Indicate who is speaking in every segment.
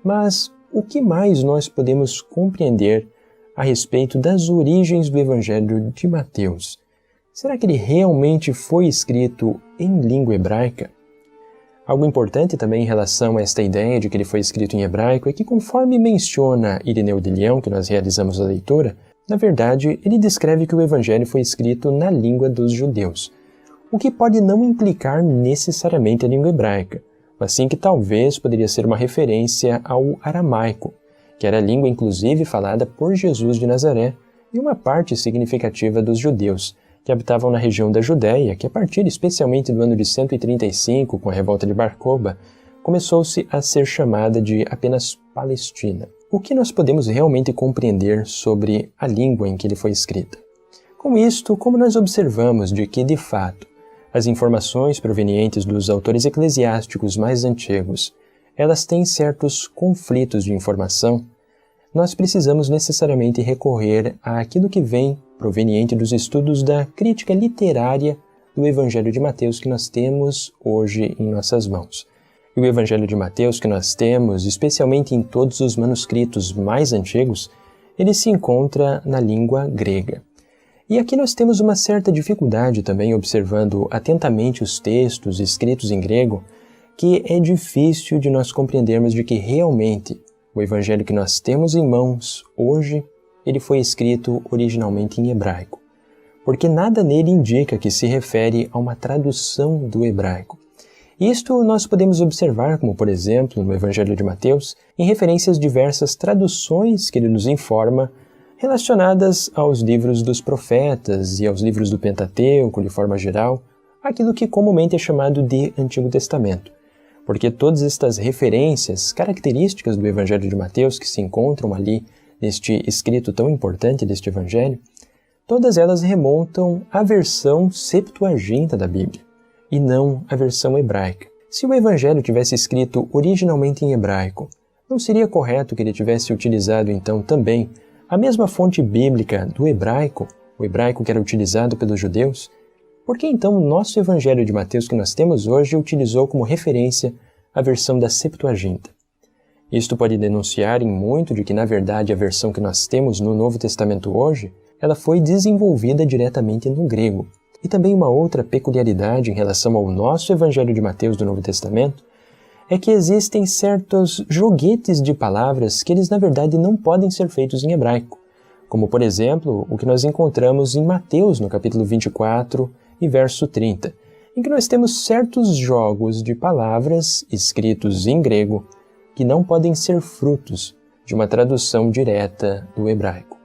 Speaker 1: Mas o que mais nós podemos compreender a respeito das origens do Evangelho de Mateus? Será que ele realmente foi escrito em língua hebraica? Algo importante também em relação a esta ideia de que ele foi escrito em hebraico é que, conforme menciona Irineu de Leão, que nós realizamos a leitura, na verdade, ele descreve que o Evangelho foi escrito na língua dos judeus, o que pode não implicar necessariamente a língua hebraica, mas sim que talvez poderia ser uma referência ao aramaico, que era a língua inclusive falada por Jesus de Nazaré e uma parte significativa dos judeus, que habitavam na região da Judéia, que a partir especialmente do ano de 135, com a revolta de Bar Kokhba, começou-se a ser chamada de apenas Palestina. O que nós podemos realmente compreender sobre a língua em que ele foi escrita? Com isto, como nós observamos de que, de fato, as informações provenientes dos autores eclesiásticos mais antigos, elas têm certos conflitos de informação, nós precisamos necessariamente recorrer àquilo que vem proveniente dos estudos da crítica literária do Evangelho de Mateus que nós temos hoje em nossas mãos. E o Evangelho de Mateus que nós temos, especialmente em todos os manuscritos mais antigos, ele se encontra na língua grega. E aqui nós temos uma certa dificuldade também, observando atentamente os textos escritos em grego, que é difícil de nós compreendermos de que realmente o Evangelho que nós temos em mãos hoje, ele foi escrito originalmente em hebraico, porque nada nele indica que se refere a uma tradução do hebraico. Isto nós podemos observar, como por exemplo, no Evangelho de Mateus, em referências diversas traduções que ele nos informa relacionadas aos livros dos profetas e aos livros do Pentateuco, de forma geral, aquilo que comumente é chamado de Antigo Testamento. Porque todas estas referências características do Evangelho de Mateus que se encontram ali neste escrito tão importante deste Evangelho, todas elas remontam à versão Septuaginta da Bíblia, e não à versão hebraica. Se o Evangelho tivesse escrito originalmente em hebraico, não seria correto que ele tivesse utilizado então também a mesma fonte bíblica do hebraico, o hebraico que era utilizado pelos judeus? Por que então o nosso Evangelho de Mateus que nós temos hoje utilizou como referência a versão da Septuaginta? Isto pode denunciar em muito de que, na verdade, a versão que nós temos no Novo Testamento hoje, ela foi desenvolvida diretamente no grego. E também uma outra peculiaridade em relação ao nosso Evangelho de Mateus do Novo Testamento é que existem certos joguetes de palavras que eles, na verdade, não podem ser feitos em hebraico, como, por exemplo, o que nós encontramos em Mateus, no capítulo 24 e verso 30, em que nós temos certos jogos de palavras escritos em grego que não podem ser frutos de uma tradução direta do hebraico.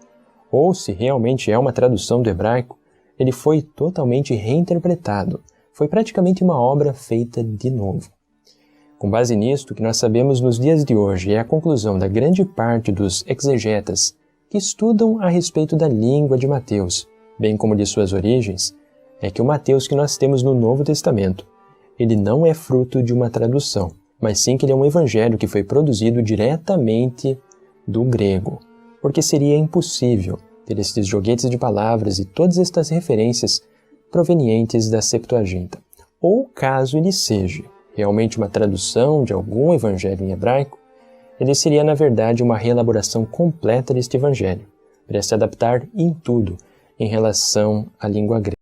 Speaker 1: Ou, se realmente é uma tradução do hebraico, ele foi totalmente reinterpretado, foi praticamente uma obra feita de novo. Com base nisto, o que nós sabemos nos dias de hoje é a conclusão da grande parte dos exegetas que estudam a respeito da língua de Mateus, bem como de suas origens, é que o Mateus que nós temos no Novo Testamento, ele não é fruto de uma tradução, mas sim que ele é um evangelho que foi produzido diretamente do grego, porque seria impossível ter esses joguetes de palavras e todas estas referências provenientes da Septuaginta. Ou caso ele seja realmente uma tradução de algum evangelho em hebraico, ele seria na verdade uma reelaboração completa deste evangelho, para se adaptar em tudo em relação à língua grega.